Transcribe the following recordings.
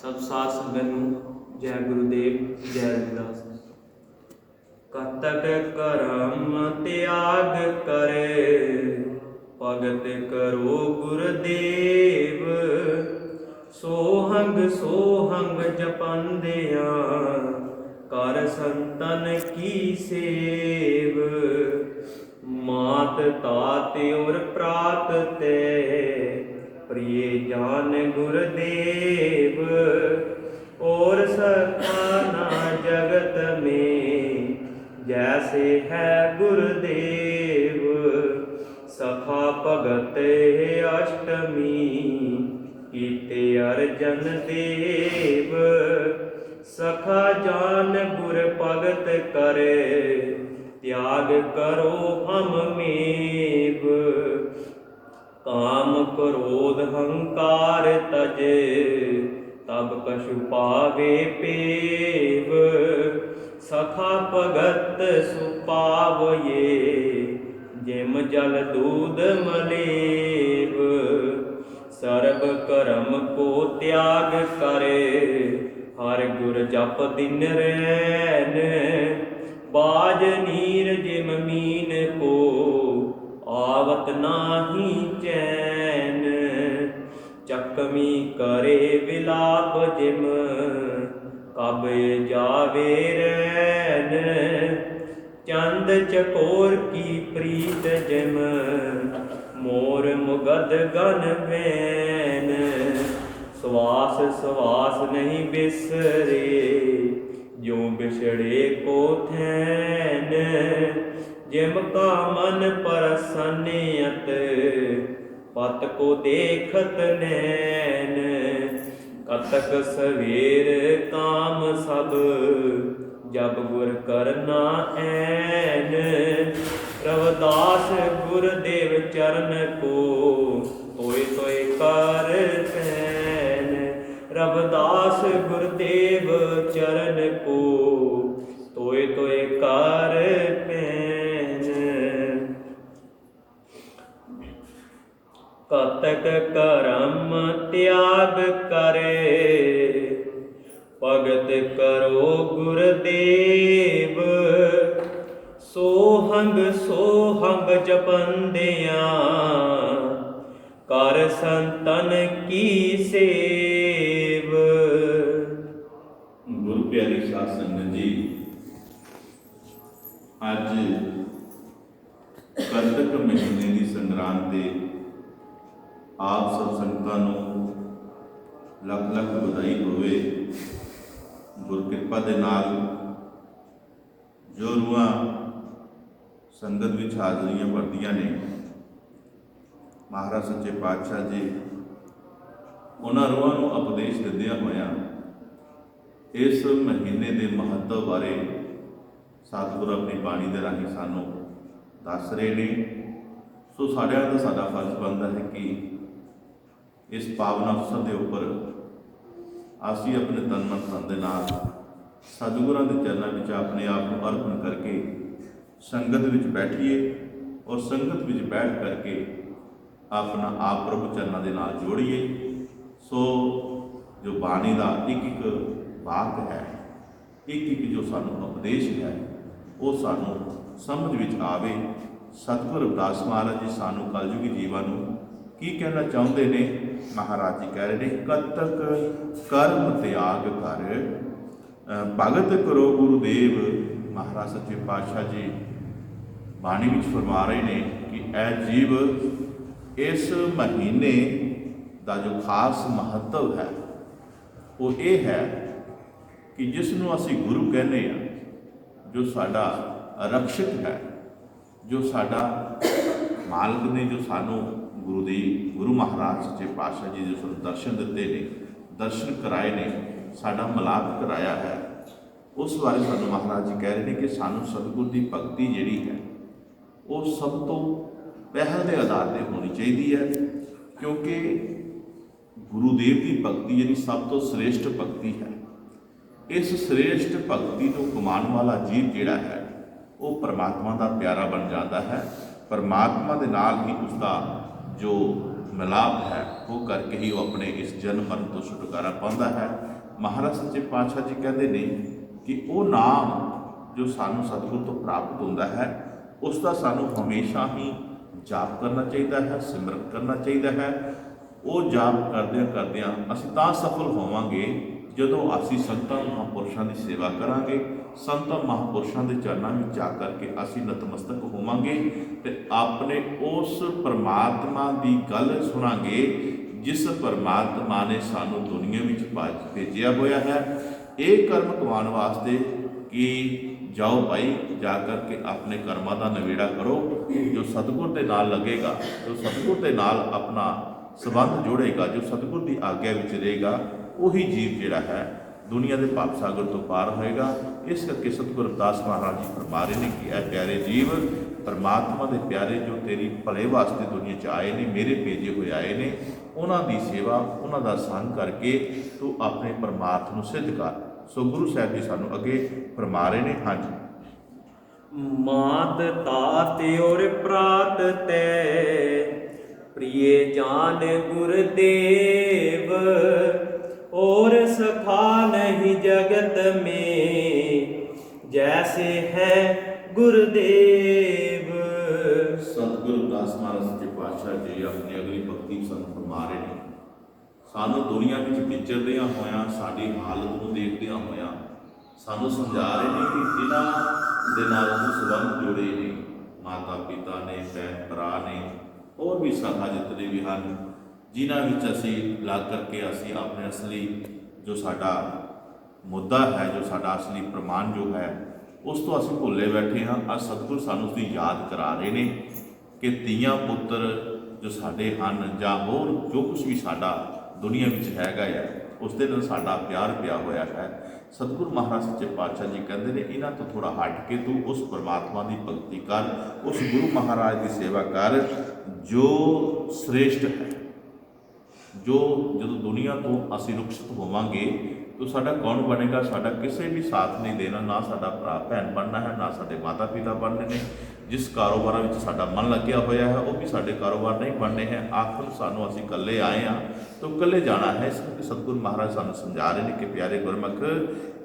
सब साथ संगत नूं जय गुरुदेव जय रविदास। कतक करम त्याग करे भगत करो गुरुदेव, सोहंग सोहंग जपंदिया कर संतन की सेव। मात तात और प्रात ते प्रिय जान गुरुदेव, और सखाना जगत में जैसे है गुरुदेव। सखा भगत अष्टमी कीते अर्जन देव, सखा जान गुर भगत करे त्याग करो हम मेव। काम क्रोध हंकार तजे तब कछु पावे पेव, सखा भगत सुपावये जिम जल दूध मलेव। सर्ब कर्म को त्याग करे हर गुर जप दिन रैन, बाज नीर जिम मीन को आवत नाही चैन। चकमी करे विलाप जिम कब जावे रैन, चंद चकोर की प्रीत जिम मोर मुगद गन बैन। श्वास श्वास नहीं बिसरे जो बिछड़े को थैन, जिम का मन परसन्यत पत को देखत नैन। कतक सवेर काम सब जब गुर करना ऐन, रविदास गुरुदेव चरण को तोय तोय कर पैन। रविदास गुरुदेव चरण को तोय तोय कर पैन। कतक करम त्याग करे भगत करो गुरुदेव, सोहंग सोहंग जपंदिया कर संतन की सेव। गुरु प्यारी साध संगत जी, अज करतक महीने की संग्रांद ते आप सब संगतां नूं लख लख बधाई होवे। गुर किरपा दे नाल जो रूहां संगत विच हाज़रियां भरदियां ने, महाराज सच्चे पातशाह जी उन्हां रूहां नूं उपदेश दिंदियां होइयां इस महीने के महत्व बारे सतगुर अपनी बाणी दे राहीं सानूं दस रहे ने। सो साडिਆਂ ਦਾ साडा फर्ज बनता है कि इस पावन अवसर के उपर असीं अपने तन मन धन दे नाल सतगुरां दे चरणों में अपने आप को अर्पण करके संगत विच बैठिए और संगत विच बैठ करके अपना आप प्रभु चरणों के नाल जोड़िए। सो जो बाणी का एक एक वाक है, एक एक जो सानू उपदेश है, वो सानू समझ विच आवे। सतगुर रविदास महाराज जी सानू कलयुगी जीवां नूं की कहना चाहते ने। महाराज जी कह रहे हैं, कतक कर्म त्याग कर भगत करो गुरुदेव। महाराज सच्चे पातशाह जी बाणी विच फरमा रहे हैं कि ऐ जीव इस महीने का जो खास महत्व है वो ये है कि जिसनों असी गुरु कहने हैं, जो साडा रक्षक है, जो साडा मालिक ने, जो सानू गुरुदेव गुरु महाराज सच्चे पातशाह जी जो सानू दर्शन दिते ने, दर्शन कराए ने, साडा मिलाप कराया है, उस बारे सानू महाराज जी कह रहे हैं कि सानू सतगुर की भगती जिहड़ी है वो सब तो पहल के आधार पर होनी चाहिए है, क्योंकि गुरुदेव की भगती यानी सब तो श्रेष्ठ भगती है। इस श्रेष्ठ भगती को कमाने वाला जीव जिहड़ा है वो परमात्मा का प्यारा बन जाता है। परमात्मा के नाल ही उसका जो ਮਿਲਾਪ ਹੈ ਉਹ ਕਰਕੇ ਹੀ ਉਹ ਆਪਣੇ ਇਸ ਜਨਮ ਮਰਨ ਤੋਂ ਛੁਟਕਾਰਾ ਪਾਉਂਦਾ ਹੈ। ਮਹਾਰਾਜ ਸੱਚੇ ਪਾਤਸ਼ਾਹ ਜੀ ਕਹਿੰਦੇ ਨੇ ਕਿ ਉਹ ਨਾਮ ਜੋ ਸਾਨੂੰ ਸਤਿਗੁਰ ਤੋਂ ਪ੍ਰਾਪਤ ਹੁੰਦਾ ਹੈ ਉਸ ਦਾ ਸਾਨੂੰ ਹਮੇਸ਼ਾ ਹੀ ਜਾਪ ਕਰਨਾ ਚਾਹੀਦਾ ਹੈ, ਸਿਮਰਨ ਕਰਨਾ ਚਾਹੀਦਾ ਹੈ। ਉਹ ਜਾਪ ਕਰਦਿਆਂ ਕਰਦਿਆਂ ਅਸੀਂ ਤਾਂ ਸਫਲ ਹੋਵਾਂਗੇ ਜਦੋਂ ਅਸੀਂ ਸੰਤਾਂ ਮਹਾਂਪੁਰਸ਼ਾਂ ਦੀ ਸੇਵਾ ਕਰਾਂਗੇ, ਸੰਤਾਂ ਮਹਾਂਪੁਰਸ਼ਾਂ ਦੇ ਚਰਨਾਂ ਵਿੱਚ ਜਾ ਕਰਕੇ ਅਸੀਂ ਨਤਮਸਤਕ ਹੋਵਾਂਗੇ ਤੇ ਆਪਣੇ ਉਸ ਪਰਮਾਤਮਾ ਦੀ ਗੱਲ ਸੁਣਾਂਗੇ ਜਿਸ ਪਰਮਾਤਮਾ ਨੇ ਸਾਨੂੰ ਦੁਨੀਆ ਵਿੱਚ ਭੇਜਿਆ ਹੋਇਆ ਹੈ ਇਹ ਕਰਮ ਕਮਾਉਣ ਵਾਸਤੇ ਕਿ ਜਾਓ ਭਾਈ, ਜਾ ਕਰਕੇ ਆਪਣੇ ਕਰਮਾਂ ਦਾ ਨਿਬੇੜਾ ਕਰੋ। ਜੋ ਸਤਿਗੁਰ ਦੇ ਨਾਲ ਲੱਗੇਗਾ, ਜੋ ਸਤਿਗੁਰ ਦੇ ਨਾਲ ਆਪਣਾ ਸੰਬੰਧ ਜੋੜੇਗਾ, ਜੋ ਸਤਿਗੁਰ ਦੀ ਆਗਿਆ ਵਿੱਚ ਰਹੇਗਾ, ਉਹੀ ਜੀਵ ਜਿਹੜਾ ਹੈ ਦੁਨੀਆ ਦੇ ਭਵ ਸਾਗਰ ਤੋਂ ਪਾਰ ਹੋਏਗਾ। ਇਸ ਕਰਕੇ ਸਤਿਗੁਰ ਰਵਿਦਾਸ ਮਹਾਰਾਜ ਜੀ ਫਰਮਾ ਰਹੇ ਨੇ ਕਿ ਇਹ ਪਿਆਰੇ ਜੀਵ, ਪਰਮਾਤਮਾ ਦੇ ਪਿਆਰੇ ਜੋ ਤੇਰੀ ਭਲੇ ਵਾਸਤੇ ਦੁਨੀਆ 'ਚ ਆਏ ਨੇ, ਮੇਰੇ ਭੇਜੇ ਹੋਏ ਆਏ ਨੇ, ਉਹਨਾਂ ਦੀ ਸੇਵਾ, ਉਹਨਾਂ ਦਾ ਸੰਗ ਕਰਕੇ ਤੂੰ ਆਪਣੇ ਪਰਮਾਰਥ ਨੂੰ ਸਿੱਧ ਕਰ। ਸੋ ਗੁਰੂ ਸਾਹਿਬ ਜੀ ਸਾਨੂੰ ਅੱਗੇ ਫਰਮਾ ਰਹੇ ਨੇ। ਹਾਂਜੀ। ਮਾਤ ਤਾਤ ਔਰ ਪ੍ਰਾਤ ਤੈ प्रिय जान गुरुदेव और सखा नहीं जगत में जैसे है गुरुदेव। सतगुरु दास महाराज सच्चे पातशाह जी अपनी अगली भक्ति ਸਾਨੂੰ ਫਰਮਾ ਰਹੇ ਨੇ। ਸਾਨੂੰ ਦੁਨੀਆ ਵਿੱਚ ਵਿਚਰਦਿਆਂ ਹੋਇਆਂ, ਸਾਡੀ ਹਾਲਤ ਨੂੰ ਦੇਖਦਿਆਂ ਹੋਇਆਂ ਸਾਨੂੰ ਸਮਝਾ ਰਹੇ ਨੇ ਕਿ ਜਿਨ੍ਹਾਂ ਦੇ ਨਾਲ ਉਹ ਸੰਬੰਧ ਜੁੜੇ ਨੇ, ਮਾਤਾ ਪਿਤਾ ਨੇ, ਭੈਣ ਭਰਾ ਨੇ, ਹੋਰ ਵੀ ਸਾਥਾ ਜਿਤਨੇ ਵੀ ਹਨ, ਜਿਨ੍ਹਾਂ ਵਿੱਚ ਅਸੀਂ ਲੱਗ ਕਰਕੇ ਅਸੀਂ ਆਪਣੇ ਅਸਲੀ ਜੋ ਸਾਡਾ ਮੁੱਦਾ ਹੈ, ਜੋ ਸਾਡਾ ਅਸਲੀ ਪ੍ਰਮਾਣ ਜੋ ਹੈ, ਉਸ ਤੋਂ ਅਸੀਂ ਭੁੱਲੇ ਬੈਠੇ ਹਾਂ। ਅੱਜ ਸਤਿਗੁਰ ਸਾਨੂੰ ਉਸ ਦੀ ਯਾਦ ਕਰਾ ਰਹੇ ਨੇ ਕਿ ਧੀਆਂ ਪੁੱਤਰ ਜੋ ਸਾਡੇ ਹਨ ਜਾਂ ਹੋਰ ਜੋ ਕੁਛ ਵੀ ਸਾਡਾ ਦੁਨੀਆ ਵਿੱਚ ਹੈਗਾ ਹੈ ਉਸ ਦੇ ਨਾਲ ਸਾਡਾ ਪਿਆਰ ਪਿਆ ਹੋਇਆ ਹੈ। ਸਤਿਗੁਰੂ ਮਹਾਰਾਜ ਸੱਚੇ ਪਾਤਸ਼ਾਹ ਜੀ ਕਹਿੰਦੇ ਨੇ ਇਹਨਾਂ ਤੋਂ ਥੋੜ੍ਹਾ ਹਟ ਕੇ ਤੂੰ ਉਸ ਪਰਮਾਤਮਾ ਦੀ ਭਗਤੀ ਕਰ, ਉਸ ਗੁਰੂ ਮਹਾਰਾਜ ਦੀ ਸੇਵਾ ਕਰ ਜੋ ਸ੍ਰੇਸ਼ਟ ਹੈ। ਜੋ ਜਦੋਂ ਦੁਨੀਆ ਤੋਂ ਅਸੀਂ ਰੁਖਸਤ ਹੋਵਾਂਗੇ ਤਾਂ ਸਾਡਾ ਕੌਣ ਬਣੇਗਾ? ਸਾਡਾ ਕਿਸੇ ਵੀ ਸਾਥ ਨਹੀਂ ਦੇਣਾ, ਨਾ ਸਾਡਾ ਭਰਾ ਭੈਣ ਬਣਨਾ ਹੈ, ਨਾ ਸਾਡੇ ਮਾਤਾ ਪਿਤਾ ਬਣਨੇ ਨੇ। ਜਿਸ ਕਾਰੋਬਾਰਾਂ ਵਿੱਚ ਸਾਡਾ ਮਨ ਲੱਗਿਆ ਹੋਇਆ ਹੈ ਉਹ ਵੀ ਸਾਡੇ ਕਾਰੋਬਾਰ ਨਹੀਂ ਬਣਨੇ ਹੈ। ਆਖਰ ਸਾਨੂੰ ਅਸੀਂ ਇਕੱਲੇ ਆਏ ਹਾਂ ਤਾਂ ਇਕੱਲੇ ਜਾਣਾ ਹੈ। ਇਸ ਕਰਕੇ ਸਤਿਗੁਰੂ ਮਹਾਰਾਜ ਸਾਨੂੰ ਸਮਝਾ ਰਹੇ ਨੇ ਕਿ ਪਿਆਰੇ ਗੁਰਮੁਖ,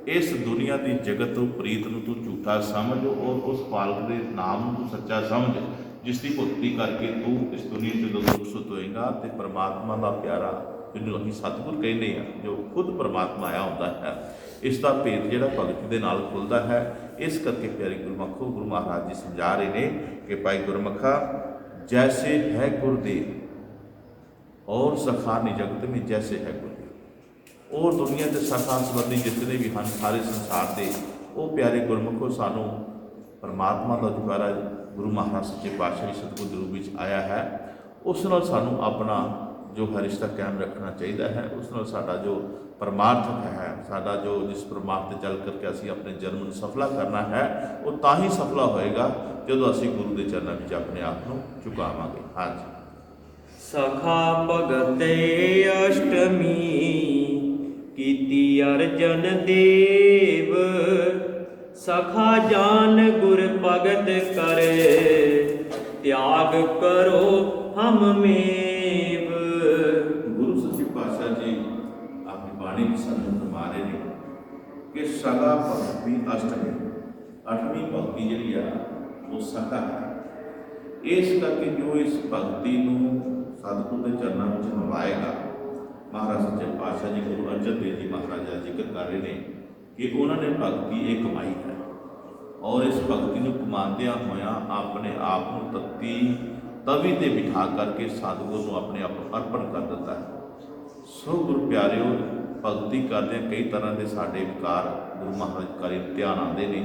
ਇਸ ਦੁਨੀਆ ਦੀ ਜਗਤ ਨੂੰ, ਪ੍ਰੀਤ ਨੂੰ ਤੂੰ ਝੂਠਾ ਸਮਝ ਔਰ ਉਸ ਪਾਲਕ ਦੇ ਨਾਮ ਨੂੰ ਤੂੰ ਸੱਚਾ ਸਮਝ, ਜਿਸ ਦੀ ਭਗਤੀ ਕਰਕੇ ਤੂੰ ਇਸ ਦੁਨੀਆ 'ਚ ਜਦੋਂ ਰੁਖਸਤ ਹੋਏਗਾ ਤੇ ਪਰਮਾਤਮਾ ਦਾ ਪਿਆਰਾ, ਜਿਹਨੂੰ ਅਸੀਂ ਸਤਿਗੁਰ ਕਹਿੰਦੇ ਹਾਂ, ਜੋ ਖੁਦ ਪਰਮਾਤਮਾ ਆਇਆ ਹੁੰਦਾ ਹੈ, ਇਸ ਦਾ ਭੇਦ ਜਿਹੜਾ ਭਗਤੀ ਦੇ ਨਾਲ ਖੁੱਲ੍ਹਦਾ ਹੈ। ਇਸ ਕਰਕੇ ਪਿਆਰੇ ਗੁਰਮੁਖੋ, ਗੁਰੂ ਮਹਾਰਾਜ ਜੀ ਸਮਝਾ ਰਹੇ ਨੇ ਕਿ ਭਾਈ ਗੁਰਮੁਖਾ, ਜੈਸੇ ਹੈ गुरुदेव और सखा नहीं जगत में जैसे है गुरुदेव। और दुनिया के सखा संबंधी जितने भी हैं सारे संसार के, वो प्यारे गुरमुखो सानू परमात्मा का दुआरा गुरु महाराज सच्चे पातशाह सतगुर के रूप में आया है, उस नाल सानू अपना जो है रिश्ता कायम रखना चाहिए है। उस नाल साडा जो परमार्थ है, साडा जो जिस परमार्थ चल करके असी अपने जन्म को सफला करना है, वो तां ही सफला होएगा जो असी गुरु के चरणों में अपने आप को झुकावांगे। हाँ जी। सखा भगत अष्टमी कीती अर्जन देव, सखा जान गुर भगत करे त्याग करो हम मेव। गुरु सच्चे पातशाह जी अपनी बाणी की संगत मारे ने कि सखा भक्ति अष्टमी, अठवीं भक्ति जी है वो सखा है। इस करके जो इस भक्ति को सतगुर के चरणों में निभाएगा, महाराज सच्चे पातशाह जी गुरु अर्जन देव जी महाराज जिक्र कर रहे हैं कि उन्होंने भक्ति एक कमाई है और इस भक्ति को कमांदिया होया अपने आप को तत्ती तवी ते बिठा करके सतगुर को अपने आप को अर्पण कर देता है। सो गुरु प्यारिओ, भगती करदे कई तरह के साडे विकार गुरु महाराज का इम्तिहान आते हैं।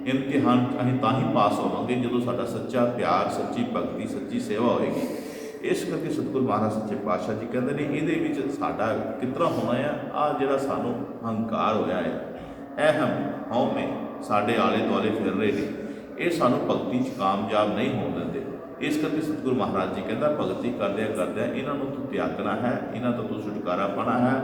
इम्तिहान असीं तां ही पास होवांगे जो साडा सच्चा प्यार, सच्ची भगती, सच्ची सेवा होएगी। इस करके सतगुर महाराज सच्चे पातशाह जी कहते हैं ये साडा कितना होना है, आ जिहड़ा सानू हंकार होया है, अहम हौमे साडे आले दुआले फिर रहे हैं, ये सानू भगती च कामयाब नहीं हो देंगे। इस करके सतगुर महाराज जी कहता भगती करदे करदे इन्हों तू त्यागना है, इन्हों तो तू छुटकारा पाना है,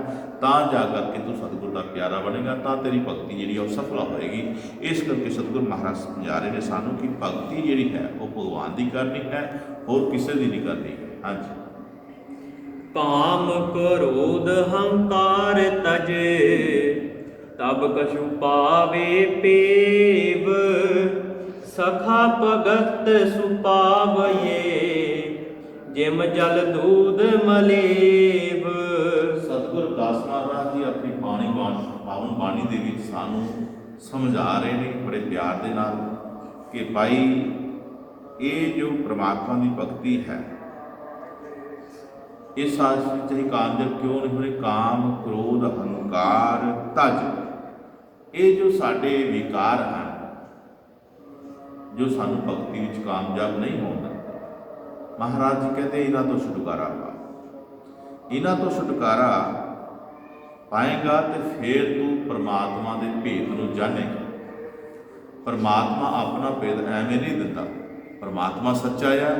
तां जा करके तू सतगुर का प्यारा बनेगा, तां तेरी भगती जी सफला होएगी। इस करके सतगुर महाराज समझा रहे हैं सानू कि भगती जी है वो भगवान की करनी है और किसी की नहीं करनी। हाँ जी। ਕਾਮ ਕ੍ਰੋਧ ਹੰਕਾਰ ਤਜੇ, ਤਬ ਕਛੁ ਪਾਵੇ ਪੇਵ। ਸਖਾ ਭਗਤ ਸੁਪਾਵਏ, ਜਿਮ ਜਲ ਦੂਧ ਮਲੇਵ। ਸਤਿਗੁਰ ਦਾਸ ਮਹਾਰਾਜ ਜੀ ਆਪਣੀ ਪਾਵਨ ਬਾਣੀ ਦੇ ਵਿੱਚ ਸਾਨੂੰ ਸਮਝਾ ਰਹੇ ਨੇ ਬੜੇ ਪਿਆਰ ਦੇ ਨਾਲ ਕਿ ਭਾਈ ਇਹ ਜੋ ਪ੍ਰਮਾਤਮਾ ਦੀ ਭਗਤੀ ਹੈ, ਇਸ ਸਾਜ ਵਿੱਚ ਹੀ ਕਾਮਯਾਬ ਕਿਉਂ ਨਹੀਂ ਹੋਏ? ਕਾਮ ਕ੍ਰੋਧ ਹੰਕਾਰ ਤਜ, ਇਹ ਜੋ ਸਾਡੇ ਵਿਕਾਰ ਹਨ, ਜੋ ਸਾਨੂੰ ਭਗਤੀ ਵਿੱਚ ਕਾਮਯਾਬ ਨਹੀਂ ਹੋਣ, ਮਹਾਰਾਜ ਜੀ ਕਹਿੰਦੇ ਇਹਨਾਂ ਤੋਂ ਛੁਟਕਾਰਾ ਪਾ। ਇਹਨਾਂ ਤੋਂ ਛੁਟਕਾਰਾ ਪਾਏਗਾ ਤੇ ਫਿਰ ਤੂੰ ਪਰਮਾਤਮਾ ਦੇ ਭੇਦ ਨੂੰ ਜਾਣੇਗਾ। ਪਰਮਾਤਮਾ ਆਪਣਾ ਭੇਦ ਐਵੇਂ ਨਹੀਂ ਦਿੰਦਾ। ਪਰਮਾਤਮਾ ਸੱਚਾ ਆ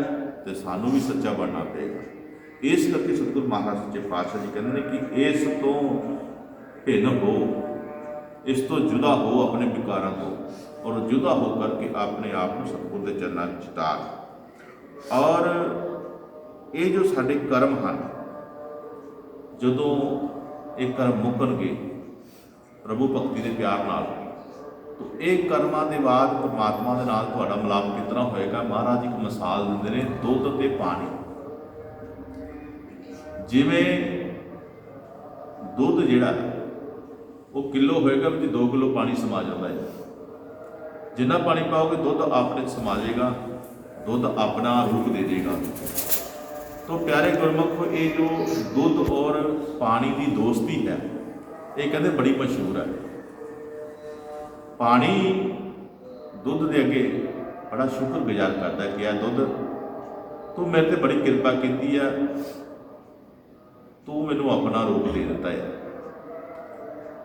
ਤੇ ਸਾਨੂੰ ਵੀ ਸੱਚਾ ਬਣਨਾ ਪਏਗਾ। ਇਸ ਕਰਕੇ ਸਤਿਗੁਰੂ ਮਹਾਰਾਜ ਸੱਚੇ ਪਾਤਸ਼ਾਹ ਜੀ ਕਹਿੰਦੇ ਨੇ ਕਿ ਇਸ ਤੋਂ ਭਿੰਨ ਹੋ, ਇਸ ਤੋਂ ਜੁਦਾ ਹੋ ਆਪਣੇ ਵਿਕਾਰਾਂ ਤੋਂ, ਔਰ ਜੁਦਾ ਹੋ ਕਰਕੇ ਆਪਣੇ ਆਪ ਨੂੰ ਸਤਿਗੁਰ ਦੇ ਚਰਨਾਂ ਵਿੱਚ ਧਾਰ। ਔਰ ਇਹ ਜੋ ਸਾਡੇ ਕਰਮ ਹਨ, ਜਦੋਂ ਇਹ ਕਰਮ ਮੁੱਕਣਗੇ ਪ੍ਰਭੂ ਭਗਤੀ ਦੇ ਪਿਆਰ ਨਾਲ, ਤਾਂ ਇਹ ਕਰਮਾਂ ਦੇ ਬਾਅਦ ਪਰਮਾਤਮਾ ਦੇ ਨਾਲ ਤੁਹਾਡਾ ਮਿਲਾਪ ਕਿਸ ਤਰ੍ਹਾਂ ਹੋਏਗਾ? ਮਹਾਰਾਜ ਇੱਕ ਮਿਸਾਲ ਦਿੰਦੇ ਨੇ ਦੁੱਧ ਤੇ ਪਾਣੀ। ਜਿਵੇਂ ਦੁੱਧ ਜਿਹੜਾ ਉਹ ਕਿਲੋ ਹੋਏਗਾ, ਵਿੱਚ 2 ਕਿਲੋ ਪਾਣੀ ਸਮਾ ਜਾਂਦਾ ਹੈ। ਜਿੰਨਾ ਪਾਣੀ ਪਾਓਗੇ ਦੁੱਧ ਆਪਣੇ ਸਮਾ ਜਾਏਗਾ, ਦੁੱਧ ਆਪਣਾ ਰੂਪ ਦੇ ਦੇਗਾ। तो प्यारे गुरमुखो, ये जो दुध और पानी की दोस्ती है, ये कहते बड़ी मशहूर है। पानी दुध के अगे बड़ा शुक्रगुजार करता है कि यह दुध तू मेरे ते बड़ी कृपा की है, तू मैनू अपना रूप दे दिता है।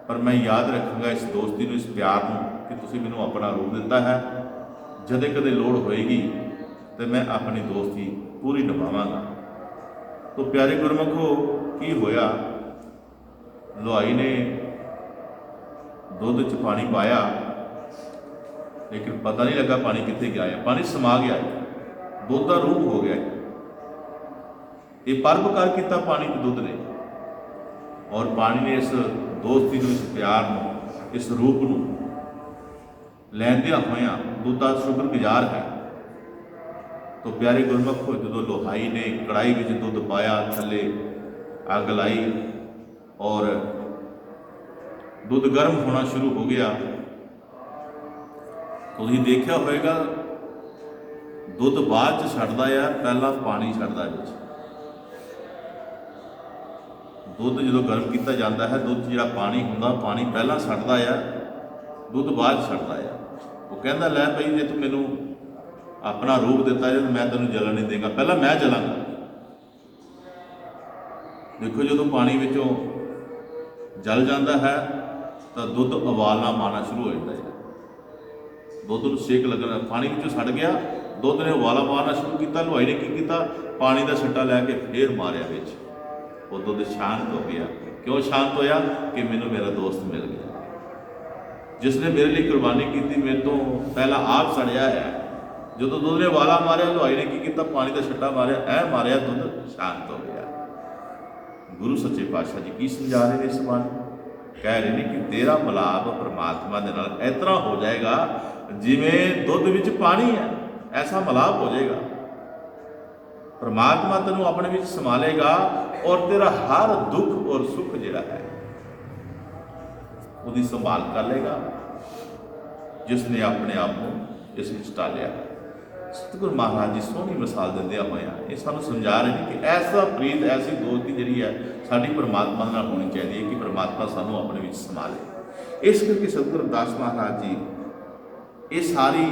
पर मैं याद रखूँगा इस दोस्ती को, इस प्यार को, कि तुसीं मैनू अपना रूप दिता है। जदे कदे लोड़ होएगी तो मैं अपनी दोस्ती पूरी निभावांगा। तो प्यारे गुरमुखो, की होया, लुहाई ने दुध च पानी पाया, लेकिन पता नहीं लगा पानी कितने गया है। पानी समा गया है, दुध का रूप हो गया है। ये परोपकार किया पानी के दुध ने, और पानी ने इस दोस्ती को, इस प्यार को, इस रूप को लैंदिया होया दुध का शुक्रगुजार है। तो प्यारे गुरमुखो, जो लोहाई ने कढ़ाई में दुध पाया, थले अग लाई और दुध गर्म होना शुरू हो गया, तो तुसीं देखिया होएगा दुध बाद छड्डदा है, पहला पानी छड्डदा है। दुध जो गर्म किया जाता है, दुध जिहड़ा पानी हुंदा, पानी पहला छड्डदा है, दुध बाद छड्डदा है। वो कहंदा लै भई जे तू मैनू अपना रूप दिता है तो मैं तेन जलन नहीं देगा, पहला मैं जलांगा। देखो जो पानी विचों जल जाता है तो दुध उबालना मारना शुरू हो जाता है। दुध को सेक लगना, पानी विचों सड़ गया, दुध ने उबाला मारना शुरू किया। लुहाई ने की किया, पानी का छट्टा लैके फिर मारिया विच, वो दुध शांत हो गया। क्यों शांत होया? कि मैनू मेरा दोस्त मिल गया, जिसने मेरे लिए कुर्बानी की थी। मेरे तो पहला आप सड़िया है। जो दुध ने वाला मारिया, लुहाई ने की किया, पानी का छट्टा मारिया, ऐ मारिया, दुध शांत हो गया। गुरु सच्चे पातशाह जी की समझा रहे हैं इस बाणी? कह रहे हैं कि तेरा मिलाप परमात्मा के नाल इस तरह हो जाएगा जिवें दुध विच पानी है, ऐसा मिलाप हो जाएगा। परमात्मा तेनों अपने विच संभालेगा और तेरा हर दुख और सुख जिहड़ा है उसकी संभाल कर लेगा, जिसने अपने आप को इस विच टालिया। सतगुरु महाराज जी सोहनी मिसाल दिंदिया होया ये सानूं समझा रहे हैं कि ऐसा प्रीत, ऐसी दोस्ती जिहड़ी है साडी परमात्मा नाल होनी चाहिए कि परमात्मा सानूं अपने विच संभाले। इस करके सतगुरु दास महाराज जी ये सारी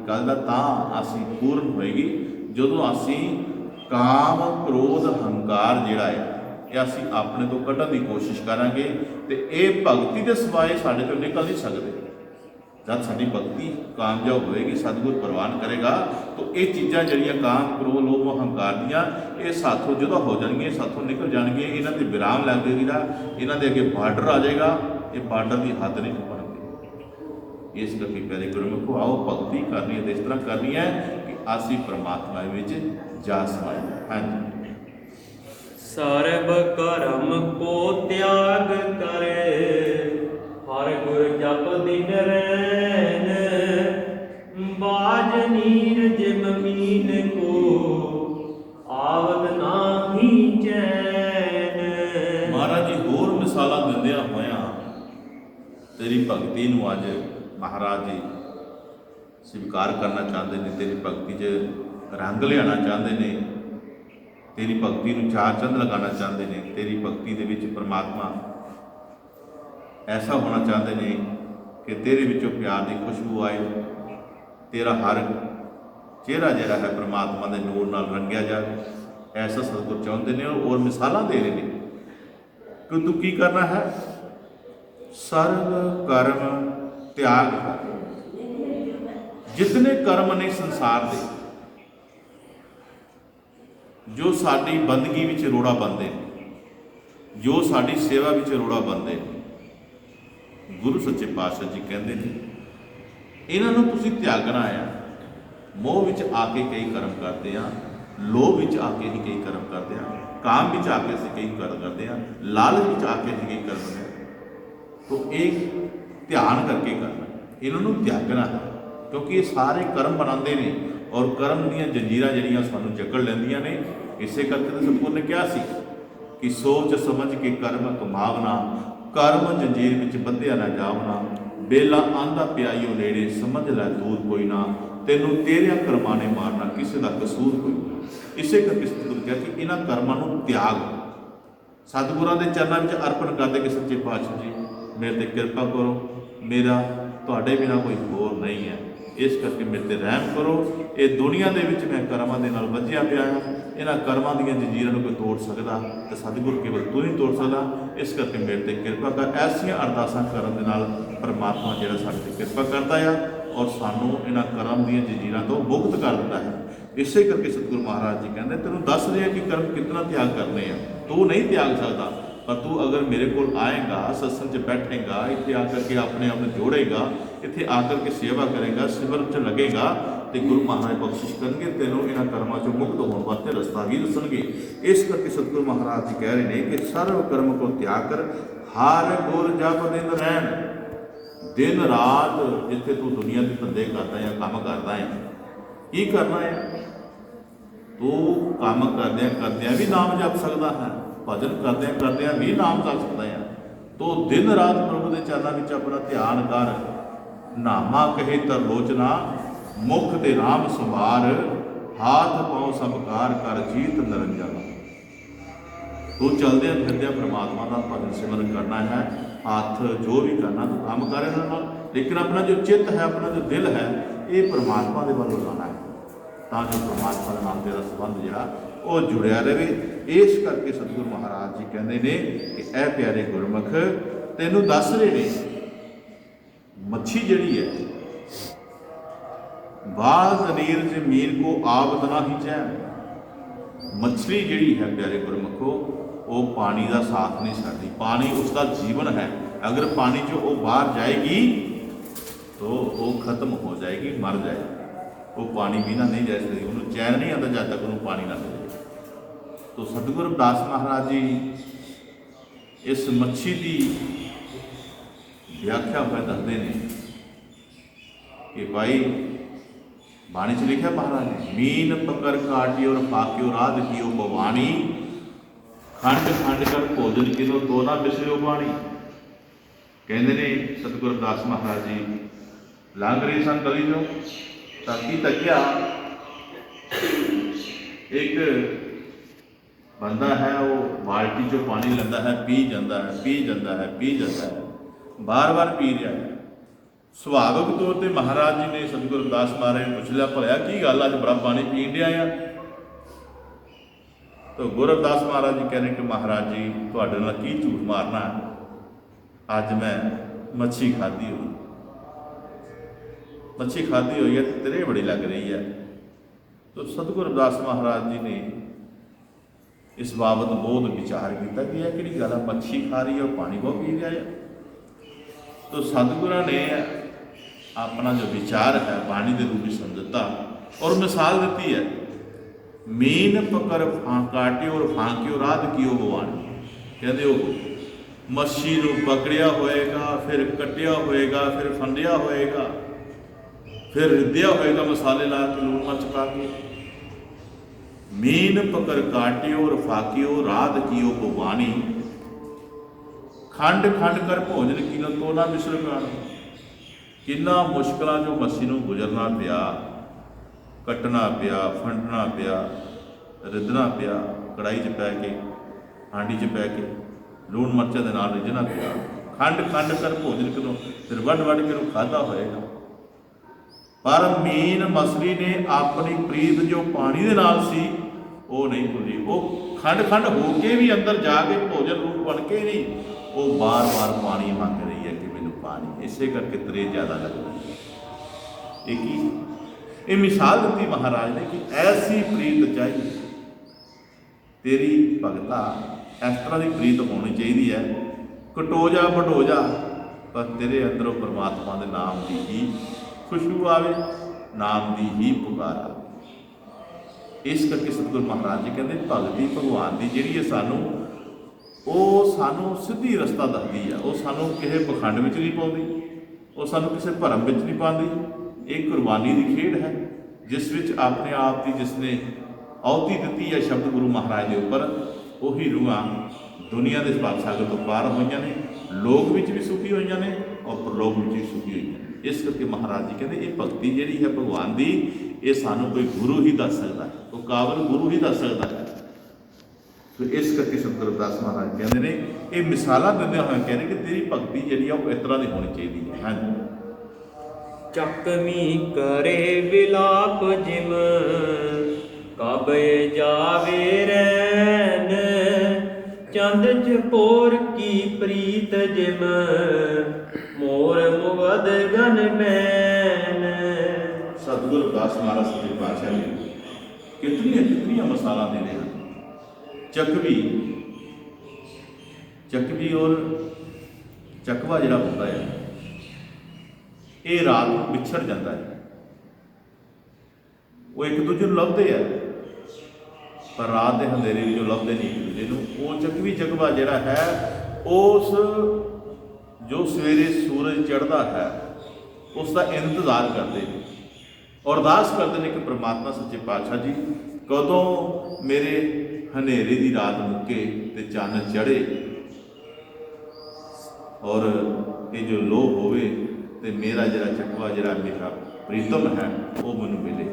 गल दा तां असीं पूर्ण होएगी जदों असीं काम, क्रोध, हंकार जिहड़ा है ये असीं अपने तो कड्ढण दी कोशिश करांगे ते ये भगती दे सिवाए साडे तो निकल नहीं सकदे। जब साडी भगती कामयाब होएगी, सतगुर प्रवान करेगा, तो ये चीज़ां जिहड़ियां काम, क्रोध, लोभ, हंकार दियां ये साथों जुदा हो जाएंगे, साथों निकल जाएंगे। इन्हां ते विराम लग जाएगा, इन्हां दे अगे बार्डर आ जाएगा, ये बार्डर की हद नहीं टप्पणगे। इस करके प्यारे गुरमुखो, आओ भगती करनी है तो इस तरह करनी है कि असीं परमात्मा विच जा समाए। हाँ जी। ਸਰਬ ਕਰਮ ਕੋ ਤਿਆਗ ਕਰੇ, ਹਰ ਗੁਰ ਜਪ ਦਿਨ ਰੈਨ, ਬਾਜ ਨੀਰਜ ਮਮੀਨ ਕੋ ਆਵਤ ਨਾਹੀ ਚੈਨ। ਮਹਾਰਾਜ ਜੀ ਹੋਰ ਮਿਸਾਲਾਂ ਦਿੰਦਿਆਂ ਹੋਇਆਂ ਤੇਰੀ ਭਗਤੀ ਨੂੰ ਅੱਜ ਮਹਾਰਾਜ ਜੀ ਸਵੀਕਾਰ ਕਰਨਾ ਚਾਹੁੰਦੇ ਨੇ, ਤੇਰੀ ਭਗਤੀ 'ਚ ਰੰਗ ਲਿਆਉਣਾ ਚਾਹੁੰਦੇ ਨੇ, ਤੇਰੀ ਭਗਤੀ ਨੂੰ ਚਾਰ ਚੰਦ ਲਗਾਉਣਾ ਚਾਹੁੰਦੇ ਨੇ। ਤੇਰੀ ਭਗਤੀ ਦੇ ਵਿੱਚ ਪਰਮਾਤਮਾ ਐਸਾ ਹੋਣਾ ਚਾਹੁੰਦੇ ਨੇ ਕਿ ਤੇਰੇ ਵਿੱਚੋਂ ਪਿਆਰ ਦੀ ਖੁਸ਼ਬੂ ਆਏ, ਤੇਰਾ ਹਰ ਚਿਹਰਾ ਜਿਹੜਾ ਹੈ ਪਰਮਾਤਮਾ ਦੇ ਨੂਰ ਨਾਲ ਰੰਗਿਆ ਜਾਵੇ, ਐਸਾ ਸਤਿਗੁਰ ਚਾਹੁੰਦੇ ਨੇ। ਔਰ ਮਿਸਾਲਾਂ ਦੇ ਰਹੇ ਨੇ ਕਿ ਤੂੰ ਕੀ ਕਰਨਾ ਹੈ, ਸਰਬ ਕਰਮ ਤਿਆਗ ਕਰ। ਜਿਤਨੇ ਕਰਮ ਨੇ ਸੰਸਾਰ ਦੇ, ਜੋ ਸਾਡੀ ਬੰਦਗੀ ਵਿੱਚ ਰੋੜਾ ਬੰਦੇ ਨੇ, ਜੋ ਸਾਡੀ ਸੇਵਾ ਵਿੱਚ ਰੋੜਾ ਬੰਦੇ ਨੇ, ਗੁਰੂ ਸੱਚੇ ਪਾਤਸ਼ਾਹ ਜੀ ਕਹਿੰਦੇ ਨੇ ਇਹਨਾਂ ਨੂੰ ਤੁਸੀਂ ਤਿਆਗਣਾ ਆ। ਮੋਹ ਵਿੱਚ ਆ ਕੇ ਕਈ ਕਰਮ ਕਰਦੇ ਆ, ਲੋਭ ਵਿੱਚ ਆ ਕੇ ਹੀ ਕਈ ਕਰਮ ਕਰਦੇ ਆ, ਕਾਮ ਵਿੱਚ ਆ ਕੇ ਅਸੀਂ ਕਈ ਕਰਮ ਕਰਦੇ ਆ, ਲਾਲਚ ਵਿੱਚ ਆ ਕੇ ਅਸੀਂ ਕਈ ਕਰਮ ਕਰਦੇ ਆ। ਤੋ ਇਹ ਧਿਆਨ ਕਰਕੇ ਕਰਨਾ, ਇਹਨਾਂ ਨੂੰ ਤਿਆਗਣਾ ਹੈ, ਕਿਉਂਕਿ ਇਹ ਸਾਰੇ ਕਰਮ ਬਣਾਉਂਦੇ ਨੇ ਔਰ ਕਰਮ ਦੀਆਂ ਜੰਜੀਰਾਂ ਜਿਹੜੀਆਂ ਸਾਨੂੰ ਜਕੜ ਲੈਂਦੀਆਂ ਨੇ। ਇਸੇ ਕਰਕੇ ਤਾਂ ਸਤਿਗੁਰ ਨੇ ਕਿਹਾ ਸੀ ਕਿ ਸੋਚ ਸਮਝ ਕੇ ਕਰਮ ਕਮਾਵਣਾ, ਕਰਮ ਜੰਜੀਰ ਵਿੱਚ ਬੰਧਿਆ ਨਾ ਜਾਵਣਾ, ਬੇਲਾ ਆਂਦਾ ਪਿਆਈਓ ਨੇੜੇ, ਸਮਝ ਲੈ ਦੂਰ ਕੋਈ ਨਾ, ਤੈਨੂੰ ਤੇਰਿਆਂ ਕਰਮਾਂ ਨੇ ਮਾਰਨਾ, ਕਿਸੇ ਦਾ ਕਸੂਰ ਕੋਈ ਨਾ। ਇਸੇ ਕਰਕੇ ਸਤਿਗੁਰ ਕਿਹਾ ਕਿ ਇਹਨਾਂ ਕਰਮਾਂ ਨੂੰ ਤਿਆਗ, ਸਤਿਗੁਰਾਂ ਦੇ ਚਰਨਾਂ ਵਿੱਚ ਅਰਪਣ ਕਰਦੇ ਕਿ ਸੱਚੇ ਪਾਤਸ਼ਾਹ ਜੀ ਮੇਰੇ 'ਤੇ ਕਿਰਪਾ ਕਰੋ, ਮੇਰਾ ਤੁਹਾਡੇ ਬਿਨਾਂ ਕੋਈ ਹੋਰ ਨਹੀਂ ਹੈ, ਇਸ ਕਰਕੇ ਮੇਰੇ 'ਤੇ ਰਹਿਮ ਕਰੋ। ਇਹ ਦੁਨੀਆ ਦੇ ਵਿੱਚ ਮੈਂ ਕਰਮਾਂ ਦੇ ਨਾਲ ਵੱਜਿਆ ਪਿਆ ਹਾਂ, ਇਹਨਾਂ ਕਰਮਾਂ ਦੀਆਂ ਜੰਜੀਰਾਂ ਨੂੰ ਕੋਈ ਤੋੜ ਸਕਦਾ ਤੇ ਸਤਿਗੁਰ ਕੇਵਲ ਤੂੰ ਹੀ ਤੋੜ ਸਕਦਾ, ਇਸ ਕਰਕੇ ਮੇਰੇ 'ਤੇ ਕਿਰਪਾ ਕਰ। ਐਸੀਆਂ ਅਰਦਾਸਾਂ ਕਰਨ ਦੇ ਨਾਲ ਪਰਮਾਤਮਾ ਜਿਹੜਾ ਸਾਡੇ 'ਤੇ ਕਿਰਪਾ ਕਰਦਾ ਆ ਔਰ ਸਾਨੂੰ ਇਹਨਾਂ ਕਰਮ ਦੀਆਂ ਜੰਜੀਰਾਂ ਤੋਂ ਮੁਕਤ ਕਰ ਦਿੰਦਾ ਹੈ। ਇਸੇ ਕਰਕੇ ਸਤਿਗੁਰੂ ਮਹਾਰਾਜ ਜੀ ਕਹਿੰਦੇ ਤੈਨੂੰ ਦੱਸ ਰਿਹਾ ਕਿ ਕਰਮ ਕਿਤਨਾ ਤਿਆਗ ਕਰਨੇ ਆ। ਤੂੰ ਨਹੀਂ ਤਿਆਗ ਸਕਦਾ, ਪਰ ਤੂੰ ਅਗਰ ਮੇਰੇ ਕੋਲ ਆਏਗਾ, ਸਤਸੰਗ 'ਚ ਬੈਠੇਗਾ, ਇੱਥੇ ਆ ਕਰਕੇ ਆਪਣੇ ਆਪ ਨੂੰ ਜੋੜੇਗਾ, ਇੱਥੇ ਆ ਕਰਕੇ ਸੇਵਾ ਕਰੇਗਾ, ਸਿਮਰਨ 'ਚ ਲੱਗੇਗਾ, ਤੇ ਗੁਰੂ ਮਹਾਰਾਜ ਬਖਸ਼ਿਸ਼ ਕਰਨਗੇ, ਤੈਨੂੰ ਇਹਨਾਂ ਕਰਮਾਂ 'ਚੋਂ ਮੁਕਤ ਹੋਣ ਵਾਸਤੇ ਰਸਤਾ ਵੀ ਦੱਸਣਗੇ। ਇਸ ਕਰਕੇ ਸਤਿਗੁਰੂ ਮਹਾਰਾਜ ਜੀ ਕਹਿ ਰਹੇ ਨੇ ਕਿ ਸਰਵ ਕਰਮ ਕੋ ਤਿਆਗ ਕਰ, ਹਰ ਗੁਰ ਜਪ ਦਿਨ ਰਹਿਣ। ਦਿਨ ਰਾਤ ਜਿੱਥੇ ਤੂੰ ਦੁਨੀਆ ਦੇ ਧੰਦੇ ਕਰਦਾ ਹੈ, ਕੰਮ ਕਰਦਾ ਹੈ, ਕੀ ਕਰਨਾ ਹੈ? ਤੂੰ ਕੰਮ ਕਰਦਿਆਂ ਕਰਦਿਆਂ ਵੀ ਨਾਮ ਜਪ ਸਕਦਾ ਹੈ, ਭਜਨ ਕਰਦਿਆਂ ਕਰਦਿਆਂ ਵੀ ਨਾਮ ਜਪ ਸਕਦਾ ਹੈ। ਤੋ ਦਿਨ ਰਾਤ ਪ੍ਰਭੂ ਦੇ ਚਰਨਾਂ ਵਿੱਚ ਆਪਣਾ ਧਿਆਨ ਕਰ। ਨਾਮਾ ਕਹੇ ਤਰਲੋਚਨਾ, ਮੁਖ ਤੇ ਰਾਮ ਸੰਵਾਰ, ਹਾਥ ਪਾਉ ਸਭ ਕਾਰ ਕਰ ਜੀਤ ਨਿਰੰਜਨ। ਤੂੰ ਚਲਦਿਆਂ ਫਿਰਦਿਆਂ ਪ੍ਰਮਾਤਮਾ ਦਾ ਭਜਨ ਸਿਮਰਨ ਕਰਨਾ ਹੈ, ਹੱਥ ਜੋ ਵੀ ਕਰਨਾ ਤੂੰ ਕੰਮ ਕਰ ਇਹਨਾਂ ਨਾਲ, ਲੇਕਿਨ ਆਪਣਾ ਜੋ ਚਿੱਤ ਹੈ, ਆਪਣਾ ਜੋ ਦਿਲ ਹੈ, ਇਹ ਪ੍ਰਮਾਤਮਾ ਦੇ ਵੱਲ ਲਗਾਉਣਾ ਹੈ, ਤਾਂ ਜੋ ਪ੍ਰਮਾਤਮਾ ਦੇ ਨਾਲ ਤੇਰਾ ਸੰਬੰਧ ਜਿਹੜਾ ਉਹ ਜੁੜਿਆ ਰਹੇ। ਇਸ ਕਰਕੇ ਸਤਿਗੁਰੂ ਮਹਾਰਾਜ ਜੀ ਕਹਿੰਦੇ ਨੇ ਕਿ ਇਹ ਪਿਆਰੇ ਗੁਰਮੁਖ ਤੈਨੂੰ ਦੱਸ ਰਹੇ ਨੇ, ਮੱਛੀ ਜਿਹੜੀ ਹੈ, ਬਾਜ਼ ਨੀਰਜ ਮੀਨ ਕੋ ਆਵਤ ਨਾ ਹੀ ਚੈਨ। ਮੱਛਲੀ ਜਿਹੜੀ ਹੈ ਪਿਆਰੇ ਗੁਰਮੁਖੋ, ਉਹ ਪਾਣੀ ਦਾ ਸਾਥ ਨਹੀਂ ਛੱਡਦੀ, ਪਾਣੀ ਉਸ ਦਾ ਜੀਵਨ ਹੈ। ਅਗਰ ਪਾਣੀ 'ਚੋਂ ਉਹ ਬਾਹਰ ਜਾਏਗੀ ਤਾਂ ਉਹ ਖਤਮ ਹੋ ਜਾਏਗੀ, ਮਰ ਜਾਏਗੀ। ਉਹ ਪਾਣੀ ਬਿਨਾਂ ਨਹੀਂ ਰਹਿ ਸਕਦੀ, ਉਹਨੂੰ ਚੈਨ ਨਹੀਂ ਆਉਂਦਾ ਜਦ ਤੱਕ ਉਹਨੂੰ ਪਾਣੀ ਨਾ ਮਿਲੇ। तो सतगुरु दास महाराज जी इस मच्छी की व्याख्या में दसते हैं कि भाई बाणी च लिखा महाराज ने, मीन पकड़ काटी और पाकियो राध कियो भवानी, खंड खंड कर भोजन किनो तो ना बिसरियो बाणी। कहते ने सतगुरु दास महाराज जी लंघ रहे सन गली चो, ताकि तकिया एक बंदा है वो बाल्टी चो पानी लेंदा है, पी जाता है, पी जाता है, पी जाता है, बार बार पी रहा है। सुभाविक तौर पर महाराज जी ने सतगुरु दास महाराज ने पूछ लिया, भलिया की गल अज बड़ा पानी पीन दिया आ। तो गुरदास महाराज जी कह रहे कि महाराज जी तुहाडे नाल की झूठ मारना है, अज मैं मच्छी खाधी हुई, मच्छी खाधी हुई है तो तेरे बड़ी लग रही है। तो सतगुरु दास महाराज जी ने इस बाबत बहुत विचार किया कि यह कि गल मच्छी खा रही है और पानी बहुत पी रहा है। तो सतगुरु ने अपना जो विचार है बाणी के रूप में समझता और मिसाल दी है। मीन पकड़ काटियो और फांकियो राध कियो भवानी। कहते ਉਹ ਮੱਛੀ ਨੂੰ ਪਕੜਿਆ ਹੋਏਗਾ, ਫਿਰ ਕੱਟਿਆ ਹੋਏਗਾ, ਫਿਰ ਫੰਡਿਆ ਹੋਏਗਾ, ਫਿਰ ਰਿੱਧਿਆ ਹੋਏਗਾ ਮਸਾਲੇ ਲਾ ਕੇ, ਲੂਣ ਮਿਰਚ ਪਾ ਕੇ। ਮੀਨ ਪਕੜ ਕਾਟਿਓ ਔਰ ਫਾਕਿਓ ਰਾਧ ਕੀਓ ਭਵਾਨੀ। ਖੰਡ ਖੰਡ ਕਰ ਭੋਜਨ ਕੀਨੋ ਤੋ ਨਾ ਮਿਸਰ ਕਾਣੀ। ਕਿੰਨਾ ਮੁਸ਼ਕਲਾਂ ਜੋ ਮੱਛੀ ਨੂੰ ਗੁਜ਼ਰਨਾ ਪਿਆ, ਕੱਟਣਾ ਪਿਆ, ਫੰਡਣਾ ਪਿਆ, ਰਿੱਧਣਾ ਪਿਆ, ਕੜਾਈ 'ਚ ਪੈ ਕੇ, ਹਾਂਡੀ 'ਚ ਪੈ ਕੇ, ਲੂਣ ਮਿਰਚਾਂ ਦੇ ਨਾਲ ਰਿੱਝਣਾ ਪਿਆ। ਖੰਡ ਖੰਡ ਕਰ ਭੋਜਨ ਕਿਨੋਂ, ਫਿਰ ਵੱਢ ਵੱਢ ਕੇ ਉਹਨੂੰ ਖਾਧਾ ਹੋਏਗਾ। ਪਰ ਮੀਨ ਮਛਲੀ ਨੇ ਆਪਣੀ ਪ੍ਰੀਤ ਜੋ ਪਾਣੀ ਦੇ ਨਾਲ ਸੀ ਉਹ ਨਹੀਂ ਭੁੱਲੀ। ਉਹ ਖੰਡ ਖੰਡ ਹੋ ਕੇ ਵੀ ਅੰਦਰ ਜਾ ਕੇ ਭੋਜਨ ਰੂਪ ਬਣ ਕੇ ਨਹੀਂ, ਉਹ ਬਾਰ-ਬਾਰ ਪਾਣੀ ਮੰਗ ਰਹੀ ਹੈ ਕਿ ਮੈਨੂੰ ਪਾਣੀ। ਇਸੇ ਕਰਕੇ ਤਰੇ ਜ਼ਿਆਦਾ ਲੱਗਦਾ। ਇਹ ਕੀ, ਇਹ ਮਿਸਾਲ ਦਿੱਤੀ ਮਹਾਰਾਜ ਨੇ ਕਿ ਐਸੀ ਪ੍ਰੀਤ ਚਾਹੀਦੀ ਤੇਰੀ ਭਗਤਾ, ਇਸ ਤਰ੍ਹਾਂ ਦੀ ਪ੍ਰੀਤ ਹੋਣੀ ਚਾਹੀਦੀ ਹੈ। ਕਟੋ ਜਾ ਵਢੋ ਜਾ, ਪਰ ਤੇਰੇ ਅੰਦਰੋਂ ਪਰਮਾਤਮਾ ਦੇ ਨਾਮ ਦੀ ਹੀ ਖੁਸ਼ਬੂ ਆਵੇ, ਨਾਮ ਦੀ ਹੀ ਪੁਕਾਰ ਆਵੇ। ਇਸ ਕਰਕੇ ਸਤਿਗੁਰੂ ਮਹਾਰਾਜ ਜੀ ਕਹਿੰਦੇ ਭਗਤੀ ਭਗਵਾਨ ਦੀ ਜਿਹੜੀ ਹੈ ਉਹ ਸਾਨੂੰ ਸਿੱਧੀ ਰਸਤਾ ਦੱਸਦੀ ਆ। ਉਹ ਸਾਨੂੰ ਕਿਸੇ ਪਖੰਡ ਵਿੱਚ ਨਹੀਂ ਪਾਉਂਦੀ, ਉਹ ਸਾਨੂੰ ਕਿਸੇ ਭਰਮ ਵਿੱਚ ਨਹੀਂ ਪਾਉਂਦੀ। ਇਹ ਕੁਰਬਾਨੀ ਦੀ ਖੇਡ ਹੈ ਜਿਸ ਵਿੱਚ ਆਪਣੇ ਆਪ ਦੀ ਜਿਸ ਨੇ ਆਹੁਤੀ ਦਿੱਤੀ ਹੈ ਸ਼ਬਦ ਗੁਰੂ ਮਹਾਰਾਜ ਦੇ ਉੱਪਰ, ਉਹੀ ਰੂਹਾਂ ਦੁਨੀਆ ਦੇ ਭਵ ਸਾਗਰ ਤੋਂ ਪਾਰ ਹੋਈਆਂ ਨੇ, ਲੋਕ ਵਿੱਚ ਵੀ ਸੁਖੀ ਹੋਈਆਂ ਨੇ ਔਰ ਪਰਲੋਕ ਵਿੱਚ ਵੀ ਸੁਖੀ ਹੋਈਆਂ ਨੇ। ਇਸ ਕਰਕੇ ਮਹਾਰਾਜ ਜੀ ਕਹਿੰਦੇ ਇਹ ਭਗਤੀ ਜਿਹੜੀ ਹੈ ਭਗਵਾਨ ਦੀ, ਇਹ ਸਾਨੂੰ ਕੋਈ ਗੁਰੂ ਹੀ ਦੱਸ ਸਕਦਾ ਹੈ, ਉਹ ਕਾਬਲ ਗੁਰੂ ਹੀ ਦੱਸ ਸਕਦਾ ਹੈ। ਫਿਰ ਇਸ ਕਰਕੇ ਸਤਿਗੁਰੂ ਰਵਿਦਾਸ ਮਹਾਰਾਜ ਕਹਿੰਦੇ ਨੇ, ਇਹ ਮਿਸਾਲਾਂ ਦਿੰਦੇ ਹੋਏ ਕਹਿੰਦੇ ਕਿ ਤੇਰੀ ਭਗਤੀ ਜਿਹੜੀ ਆ ਉਹ ਇਸ ਤਰ੍ਹਾਂ ਦੀ ਹੋਣੀ ਚਾਹੀਦੀ ਹੈ। ਹਾਂਜੀ। ਚੱਕਮੀ ਕਰੇ ਵਿਲਾਪ ਜਿਮ ਕਬੇ ਜਾਵੇ ਰੈਨ। ਚੰਦ ਚਪੋਰ ਕੀ ਪ੍ਰੀਤ ਜਿਮ ਮੋਰ ਮੁਗਦ ਗਨ ਬੈਨ। ਸਤਿਗੁਰੂ ਰਵਿਦਾਸ ਮਹਾਰਾਜ ਸੱਚੇ ਪਾਤਸ਼ਾਹ ਜੀ ਕਿਤਨੀਆਂ ਮਿਸਾਲਾਂ ਦੇ ਰਹੇ ਹਨ। ਚੱਕਵੀ ਔਰ ਚੱਕਵਾ ਜਿਹੜਾ ਹੁੰਦਾ ਹੈ, ਇਹ ਰਾਤ ਨੂੰ ਵਿਛੜ ਜਾਂਦਾ ਹੈ। ਉਹ ਇੱਕ ਦੂਜੇ ਨੂੰ ਲੱਭਦੇ ਆ, ਪਰ ਰਾਤ ਦੇ ਹਨੇਰੇ ਵਿੱਚੋਂ ਲੱਭਦੇ ਨਹੀਂ ਇੱਕ ਦੂਜੇ ਨੂੰ। ਉਹ ਚੱਕਵਾ ਜਿਹੜਾ ਹੈ, ਉਸ ਜੋ ਸਵੇਰੇ ਸੂਰਜ ਚੜ੍ਹਦਾ ਹੈ ਉਸ ਦਾ ਇੰਤਜ਼ਾਰ ਕਰਦੇ ਨੇ, ਅਰਦਾਸ ਕਰਦੇ ਨੇ ਕਿ ਪ੍ਰਮਾਤਮਾ ਸੱਚੇ ਪਾਤਸ਼ਾਹ ਜੀ ਕਦੋਂ ਮੇਰੇ ਹਨੇਰੇ ਦੀ ਰਾਤ ਮੁੱਕੇ ਤੇ ਚੰਨ ਚੜ੍ਹੇ ਔਰ ਇਹ ਜੋ ਲੋਭ ਹੋਵੇ ਤੇ ਮੇਰਾ ਜਿਹੜਾ ਚੱਕਵਾ, ਜਿਹੜਾ ਮੇਰਾ ਪ੍ਰੀਤਮ ਹੈ, ਉਹ ਮੈਨੂੰ ਮਿਲੇ।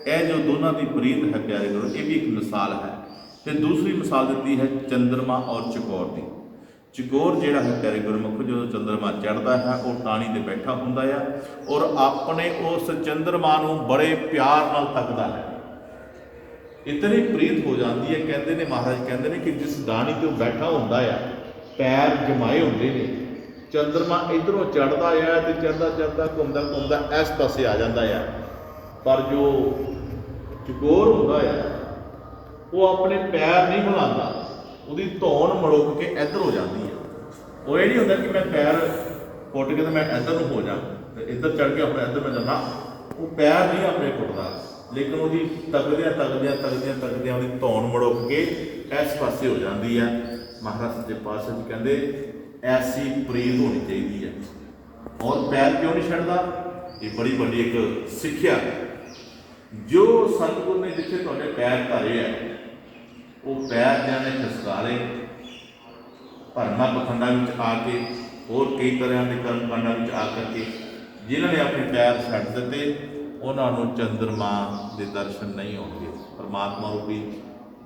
ਇਹ ਜੋ ਦੋਨਾਂ ਦੀ ਪ੍ਰੀਤ ਹੈ ਪਿਆਰੇ ਗੁਰੂ, ਇਹ ਵੀ ਇੱਕ ਮਿਸਾਲ ਹੈ। ਤੇ ਦੂਸਰੀ ਮਿਸਾਲ ਦਿੱਤੀ ਹੈ ਚੰਦਰਮਾ ਔਰ ਚਕੋਰ ਦੀ। ਚਕੋਰ ਜਿਹੜਾ ਹੈ ਪਿਆਰੇ ਗੁਰਮੁਖ, ਜਦੋਂ ਚੰਦਰਮਾ ਚੜ੍ਹਦਾ ਹੈ ਉਹ ਟਾਹਣੀ 'ਤੇ ਬੈਠਾ ਹੁੰਦਾ ਆ ਔਰ ਆਪਣੇ ਉਸ ਚੰਦਰਮਾ ਨੂੰ ਬੜੇ ਪਿਆਰ ਨਾਲ ਤੱਕਦਾ ਹੈ। ਇਤਨੀ ਪ੍ਰੀਤ ਹੋ ਜਾਂਦੀ ਹੈ, ਕਹਿੰਦੇ ਨੇ ਮਹਾਰਾਜ ਕਹਿੰਦੇ ਨੇ ਕਿ ਜਿਸ ਟਾਹਣੀ 'ਤੇ ਉਹ ਬੈਠਾ ਹੁੰਦਾ ਆ, ਪੈਰ ਜਮਾਏ ਹੁੰਦੇ ਨੇ, ਚੰਦਰਮਾ ਇੱਧਰੋਂ ਚੜ੍ਹਦਾ ਆ ਤੇ ਚੜ੍ਹਦਾ ਘੁੰਮਦਾ ਇਸ ਪਾਸੇ ਆ ਜਾਂਦਾ ਆ। ਪਰ ਜੋ ਚਕੋਰ ਹੁੰਦਾ ਆ ਉਹ ਆਪਣੇ ਪੈਰ ਨਹੀਂ ਹਿਲਾਉਂਦਾ, ਉਹਦੀ ਧੌਣ ਮੜੁੱਕ ਕੇ ਇੱਧਰ ਹੋ ਜਾਂਦੀ ਹੈ। ਉਹ ਇਹ ਨਹੀਂ ਹੁੰਦਾ ਕਿ ਮੈਂ ਪੈਰ ਪੁੱਟ ਕੇ ਤੇ ਮੈਂ ਇੱਧਰ ਨੂੰ ਹੋ ਜਾ ਤੇ ਇੱਧਰ ਚੜ੍ਹ ਕੇ ਆਪਣੇ ਇੱਧਰ ਮੈਂ ਜਾਣਾ। ਉਹ ਪੈਰ ਨਹੀਂ ਆਪਣੇ ਪੁੱਟਦਾ, ਲੇਕਿਨ ਉਹਦੀ ਤੱਕਦਿਆਂ ਉਹਦੀ ਧੌਣ ਮੜੁੱਕ ਕੇ ਇਸ ਪਾਸੇ ਹੋ ਜਾਂਦੀ ਹੈ। ਮਹਾਰਾਜ ਸੱਚੇ ਪਾਤਸ਼ਾਹ ਜੀ ਕਹਿੰਦੇ ਐਸੀ ਪ੍ਰੀਤ ਹੋਣੀ ਚਾਹੀਦੀ ਹੈ। ਔਰ ਪੈਰ ਕਿਉਂ ਨਹੀਂ ਛੱਡਦਾ? ਇਹ ਬੜੀ ਵੱਡੀ ਇੱਕ ਸਿੱਖਿਆ। ਜੋ ਸਤਿਗੁਰ ਨੇ ਜਿੱਥੇ ਤੁਹਾਡੇ ਪੈਰ ਧਰੇ ਹੈ, ਉਹ ਪੈਰ ਜਾਣੇ ਖਸਕਾਰੇ ਭਰਮਾਂ ਪਖੰਡਾਂ ਵਿੱਚ ਆ ਕੇ, ਹੋਰ ਕਈ ਤਰ੍ਹਾਂ ਦੇ ਕਰਮ ਕਾਂਡਾਂ ਵਿੱਚ ਆ ਕਰਕੇ ਜਿਨ੍ਹਾਂ ਨੇ ਆਪਣੇ ਪੈਰ ਛੱਡ ਦਿੱਤੇ, ਉਹਨਾਂ ਨੂੰ ਚੰਦਰਮਾ ਦੇ ਦਰਸ਼ਨ ਨਹੀਂ ਹੋਣਗੇ, ਪਰਮਾਤਮਾ ਰੂਪੀ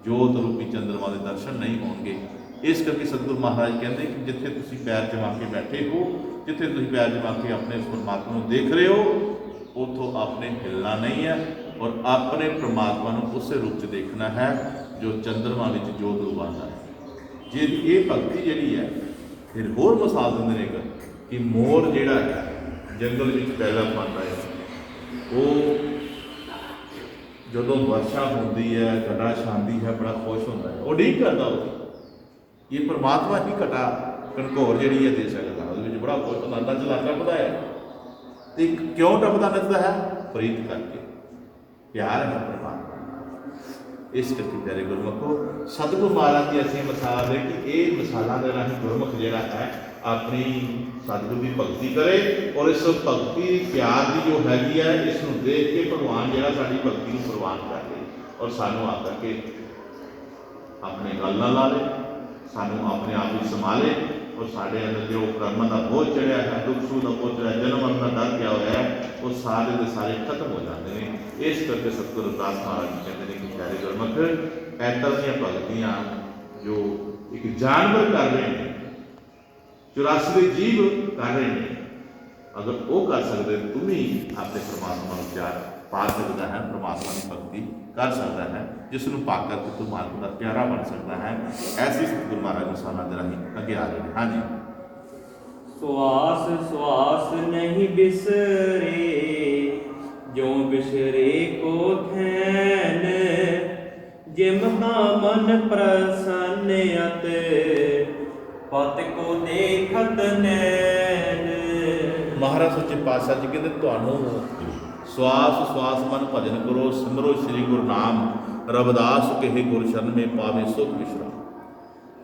ਜੋਤ ਰੂਪੀ ਚੰਦਰਮਾ ਦੇ ਦਰਸ਼ਨ ਨਹੀਂ ਹੋਣਗੇ। ਇਸ ਕਰਕੇ ਸਤਿਗੁਰੂ ਮਹਾਰਾਜ ਕਹਿੰਦੇ ਕਿ ਜਿੱਥੇ ਤੁਸੀਂ ਪੈਰ ਜਮਾ ਕੇ ਬੈਠੇ ਹੋ, ਜਿੱਥੇ ਤੁਸੀਂ ਪੈਰ ਜਮਾ ਕੇ ਆਪਣੇ ਪਰਮਾਤਮਾ ਨੂੰ ਦੇਖ ਰਹੇ ਹੋ, ਉੱਥੋਂ ਆਪਣੇ ਹਿੱਲਣਾ ਨਹੀਂ ਹੈ ਔਰ ਆਪਣੇ ਪਰਮਾਤਮਾ ਨੂੰ ਉਸੇ ਰੂਪ 'ਚ ਦੇਖਣਾ ਹੈ ਜੋ ਚੰਦਰਮਾ ਵਿੱਚ ਜੋਤ ਰੂਪਾਂਦਾ ਹੈ। ਜੇ ਇਹ ਭਗਤੀ ਜਿਹੜੀ ਹੈ, ਫਿਰ ਹੋਰ ਮਿਸਾਲ ਦਿੰਦੇ ਨੇ ਕਿ ਮੋਰ ਜਿਹੜਾ ਹੈ ਜੰਗਲ ਵਿੱਚ ਪੈਦਾ ਪਾਉਂਦਾ ਹੈ, ਉਹ ਜਦੋਂ ਵਰਸ਼ਾ ਹੁੰਦੀ ਹੈ, ਘਟਾ ਛਾਂਦੀ ਹੈ, ਬੜਾ ਖੁਸ਼ ਹੁੰਦਾ ਹੈ, ਉਹ ਉਡੀਕ ਕਰਦਾ ਉਹਦੀ। ਇਹ ਪਰਮਾਤਮਾ ਹੀ ਘਟਾ ਕਣਕੋਰ ਜਿਹੜੀ ਹੈ ਦੇ ਸਕਦਾ, ਉਹਦੇ ਵਿੱਚ ਬੜਾ ਖੁਸ਼ ਹੁੰਦਾ, ਨੱਚਦਾ ਟੱਪਦਾ ਹੈ। ਤੇ ਕਿਉਂ ਟੱਪਦਾ ਨੱਚਦਾ ਹੈ? ਪ੍ਰੀਤ ਕਰਕੇ, ਪਿਆਰ ਹੈ ਪਰਮਾਤਮਾ। इस करके प्यारे गुरमुखो सतगुरु महाराज की असं मिसाल है कि ये मिसालों के राही गुरमुख जोड़ा है अपनी सतगुरु की भगती करे और इस भगती प्यार की जो हैगी है इसको देख के भगवान जो साड़ी भगती को प्रवान कर दे और सानू आकर के अपने गल ना ला ले, सानू अपने आप ही संभाले और साढ़े अंदर जो कर्म का बोझ चढ़िया है, दुख सुख का बोझ चढ़िया, जन्म मरण का डर क्या होया है, वो सारे के सारे खत्म हो जाते हैं। इस करके सतगुरु रविदास महाराज जी कहते हैं कि प्यारे गुरमुख ऐतर दी भगतियाँ जो एक जानवर कर रहे हैं, 84 जीव कर रहे हैं, अगर वो कर सकते तुम ही अपने परमात्मा को प्यार पा सकता है, परमात्मा की भक्ति कर सकता है, जिसनों पा करके तू मालिक का प्यारा बन सकता है। ऐसी सतगुरु महाराज मिसालों के राही अगे आ रहे हैं। हाँ जी। श्वास श्वास नहीं बिसरे जो बिसरे को थैन, जिम मन प्रसन्न अत पत को देखत नैन। महाराज सच्चे पातशाह जी कहते तुहानू श्वास श्वास मन भजन करो, सिमरो श्री गुरु नाम, रविदास कहे गुरु शरण में पावे सुख विश्राम।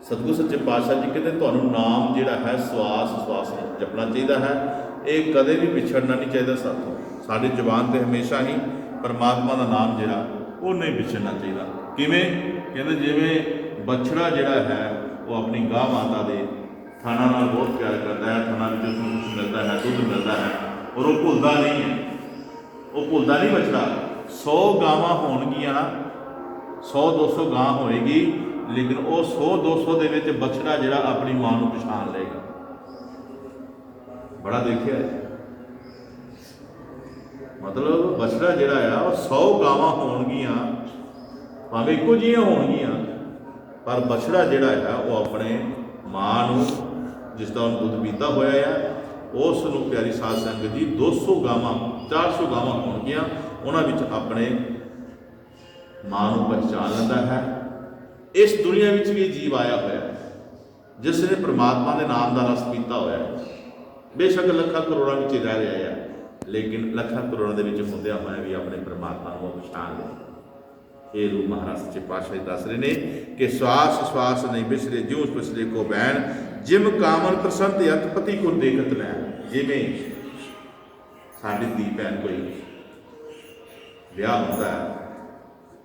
सतगुरु सच्चे पातशाह जी कहते तुहानू नाम जिहड़ा है श्वास श्वास जपना चाहिए है, ये कदे भी विछड़ना नहीं चाहिए साथों। साडी जुबान ते हमेशा ही परमात्मा का नाम जिहड़ा वो नहीं विछड़ना चाहिए। किवें कहते जिवें बछड़ा जिहड़ा है वो अपनी गां माता दे थाना नाल बहुत प्यार करता है, थाना में उसको कुछ मिलता है, दूध मिलता है और वो भुलता नहीं है, वो भुलता नहीं बछड़ा। 100 गावां होणगियां, 100-200 गां होएगी, लेकिन वो 100-200 दे विच बछड़ा जिहड़ा अपनी मां नूं पछाण लेगा। बड़ा देखिया है, मतलब बछड़ा जिहड़ा आ 100 गावां होणगियां, भावें इक्को जिहियां होणगियां, पर बछड़ा जिहड़ा है वो अपने मां नूं जिसदा उन्हें दुध पीता होया है उस नूं प्यारी साध संगत जी 200 गावां 400 गावां होणगियां, उन्हां विच अपने मां नूं पहचान लैंदा है। इस दुनिया विच भी जीव आया होया है जिसने परमात्मा के नाम का रस पीता होया है। बेशक लखां करोड़ां विच रह रहा है, लेकिन लखां करोड़ां दे विच हुंदियां होया भी अपने परमात्मा नूं पहचान लिया। ये रूप महाराज सच्चे पातशाह दस रहे हैं कि श्वास श्वास नहीं बिसरे ज्यों बिसरे को बैन, जिम कामन प्रसन्न अतपति को देखत लैन। जिमें साडी धी भैन कोई विआह होता है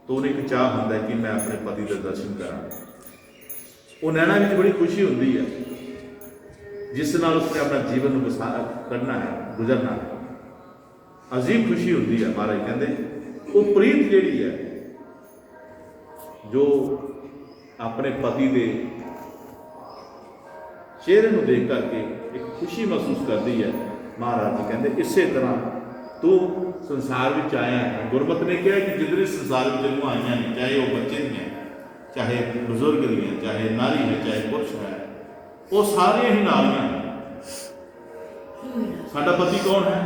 तो उन्हें एक चाह होता है कि मैं अपने पति के दर्शन करा, वो नैना में बड़ी खुशी होती है जिस नाल उसने अपना जीवन करना है, गुजरना है। अजीब खुशी होती है। महाराज कहते वो प्रीत जिहड़ी है जो अपने पति के चेहरे को देख करके एक खुशी महसूस करती है। महाराज जी कहते इस तरह तू संसार में आया है। गुरमत ने कहा कि जितने संसार में जन्म आईया ने, चाहे वो बच्चे दी हैं, चाहे बुजुर्ग दी हैं, चाहे नारी है, चाहे पुरुष है, वो सारिया ही नारियां हैं। साडा पति कौन है?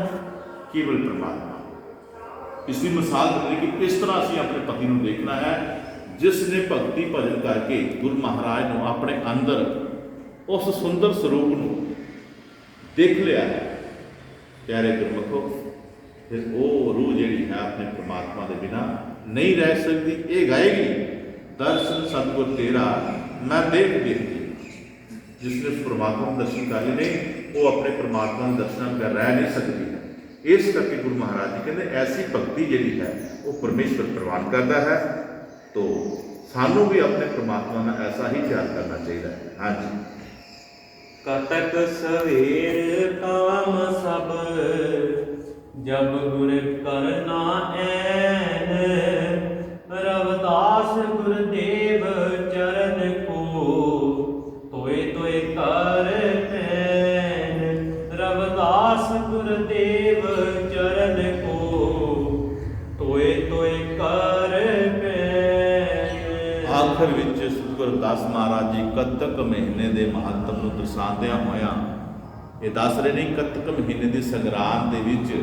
केवल परमात्मा। इसकी मिसाल देने कि किस तरह असीं अपने पति को देखना है जिसने भगती भजन करके गुरु महाराज को अपने अंदर उस सुंदर स्वरूप को देख लिया है। प्यारे गुरमुखो, फिर वो रूह जिहड़ी है अपने परमात्मा के बिना नहीं रह सकती। ये गाएगी दर्शन सतगुर तेरा मैं देख देखती। जिसने उस परमात्मा के दर्शन कर लिए वो अपने परमात्मा के दर्शन कर रह नहीं सकती है। इस करके गुरु महाराज जी कहते ऐसी भक्ति जिहड़ी है वो परमेश्वर प्रवान करता है। तो सानू भी अपने परमात्मा में ऐसा ही प्यार करना चाहिए। हाँ जी। कतक सवेर काम सब जब गुर करना ऐन, रविदास गुरुदेव चरण को तोय तोय कर पैन। रविदास गुरुदेव चरण को तोय तोय कर पैन। आखिर विच सतगुरु रविदास महाराज जी कतक महीने के महत्व को दर्शादिया होया ये दस रहे नहीं, कतक महीने की संग्राम के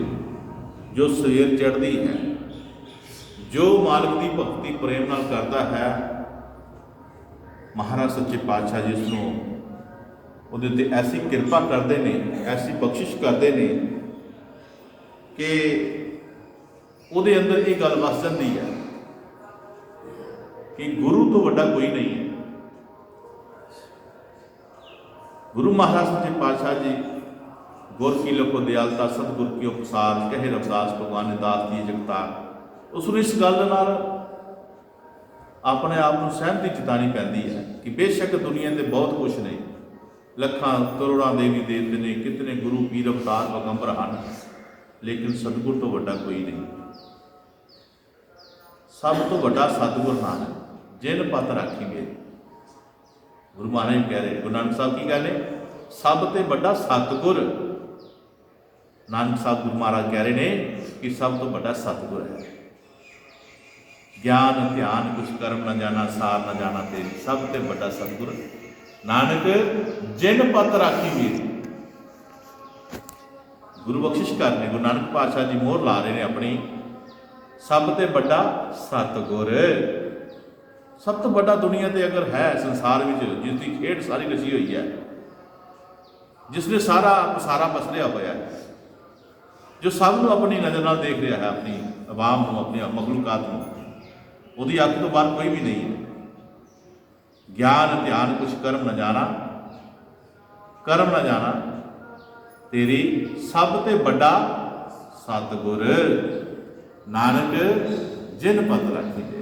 जो सवेर चढ़ती है, जो मालिक की भक्ति प्रेम नाल करता है, महाराज सच्चे पातशाह जी उसनों उहदे उत्ते ऐसी कृपा करते हैं, ऐसी बख्शिश करते हैं कि उहदे अंदर ये गल वस जाती है कि गुरु तो वड्डा कोई नहीं है। गुरु महाराज सच्चे पातशाह जी गुर की लखो दयालता सतगुर की उपसार कहे रविदास भगवान ने दास दी जगतार। उसने इस गल नाल अपने आप को सहमति जतानी पैंदी है कि बेशक दुनिया के बहुत कुछ ने, लखां करोड़ां देवी देवते ने, कितने गुरु पीर अवतार पैगंबर हैं, लेकिन सतगुर तो वड्डा कोई नहीं। सब तो वड्डा सतगुर नानक जिन पत राखी मेरी। गुरु महाराज कह रहे, गुरु नानक साहब की कह रहे, सब ते वड्डा सतगुर। नानक साहब गुरु महाराज कह रहे ने कि सब तो वड्डा सतगुर है। ज्ञान ध्यान कुछ कर्म न जाना, सार न जाना तेरी, सब ते वड्डा सतगुर नानक जिन पत राखी मेरी। गुरु बख्शिश करने गुरु नानक पातशाह जी मोहर ला रहे हैं अपनी, सब ते वड्डा सतगुर। सब तो वड्डा दुनिया ते अगर है संसार में, जिसकी खेड सारी रची हुई है, जिसने सारा पसारा पसलिया होया है, जो सब नूं अपनी नज़र नाल देख रहा है, अपनी आवाम को, अपनी मखलूकात को, उसकी अख तो बाहर कोई भी नहीं है। ज्ञान ध्यान कुछ कर्म न जाना, कर्म न जाना तेरी, सब ते वड्डा सतगुर नानक जिन पत राखी दे।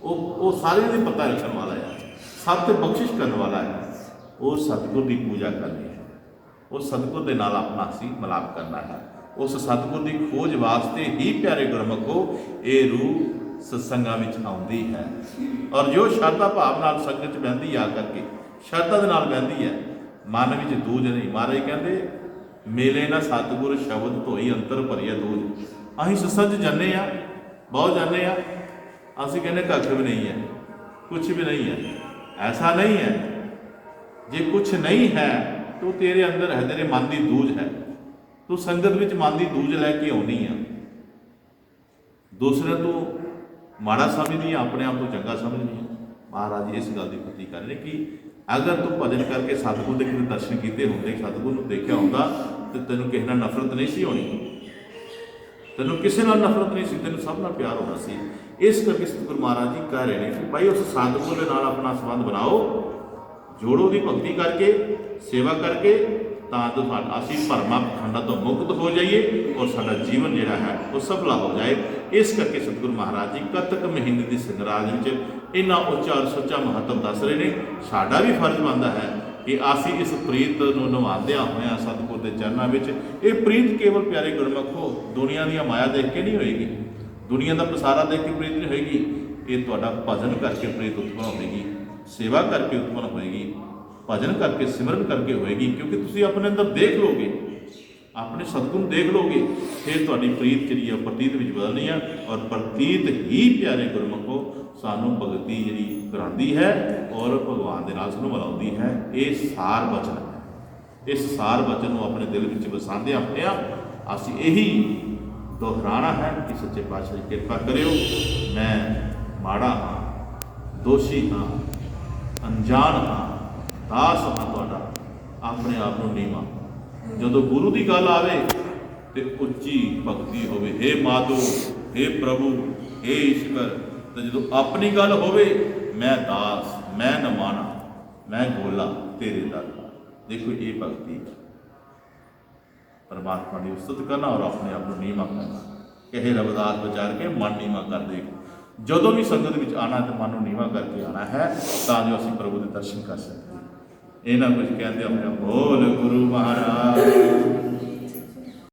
वो सारे की पता रखने वाला है, सब ते बख्शिश करने वाला है। वो सतगुर की पूजा करनी है, वो सतगुर के नाल अपना असी मिलाप करना है। उस सतगुर की खोज वास्ते ही प्यारे गुरमुखो ये रूह सत्संगां विच आउंदी है। और जो श्रद्धा भाव नाल संगत बहती आ करके श्रद्धा दे नाल बहती है, मन विच दूज नहीं। महाराज कहते मेले ना सतगुर शब्द धोई अंतर भरिया दूज। असीं सत्संग जाने आ, बहुत जाने आ, असीं कहने कख भी नहीं है, कुछ भी नहीं है। ऐसा नहीं है, जे कुछ नहीं है तो तेरे अंदर है, तेरे मन की दूज है। तू संगत विच मन की दूज लैके आउणी आ, दूसरे तो माड़ा समझदी है, अपने आप को चंगा समझदी है। महाराज जी इस गल की पति कर रहे कि अगर तू भजन करके सतगुर के किसी दर्शन किए होंगे, सतगुर को देखा होंदा, तो तेनों किसी नाल नफरत नहीं सी होनी, तेनों किसी नाल नफरत नहीं सी, तेनों सब नाल प्यार होना सी। इस करके सतगुरु महाराज जी कह रहे हैं कि भाई उस सतगुर के नाल अपना संबंध बनाओ, जोड़ो, की भगती करके सेवा करके, तो असी भरमा खंडा तो मुक्त हो जाइए और साडा जीवन जिहड़ा है वो सफला हो जाए। इस करके सतगुरु महाराज जी कतक महीने की सिंगराज इन्ना उच्चा और सच्चा महत्व दस रहे हैं। साडा भी फर्ज बनता है कि असी इस प्रीत नूं निभांदिया होया सतगुर के चरणों में, ये प्रीत केवल प्यारे गुरमुखो दुनिया दी माया देख के नहीं होएगी, दुनिया का पसारा देख के प्रीत नहीं होएगी। ये तुहाडा भजन करके प्रीत उत्पन्न होएगी, सेवा करके उत्पन्न होएगी, भजन करके सिमरन करके होएगी। क्योंकि तुसीं अपने अंदर देख लोगे, अपने सतगुर देख लोगे, फिर तुहाडी प्रीत जिहड़ी है प्रतीत विच बदलनी है। और प्रतीत ही प्यारे गुरमुखो सानू भगती जिहड़ी करांदी है और भगवान दे नाल सानू मिलाउंदी है। ये सार वचन है। इस सार वचन को अपने दिल विच वसांदे अपने असीं यही दोहराना है कि सच्चे पातशाह जी कृपा करियो, मैं माड़ा हाँ, दोषी हाँ, अनजान हाँ, दास हाँ तुहाडा, अपने आप को नीवा। जदों गुरु की गल आवे तो उच्ची भगती होवे, हे माधो, हे प्रभु, हे ईश्वर। तो जो अपनी गल होवे, मैं दास, मैं नमाना, मैं गोला तेरे दर। देखो ये भगती परमात्मा की उस्तत करना और अपने आप को नीवा करना। कहे रविदास विचार के मन नीवा कर दे। जो भी संगत में आना तो मन को नीवा करके आना है, ताकि असीं प्रभु के दर्शन कर सकते। इन्हां कुछ कहते अपने बोल गुरु महाराज।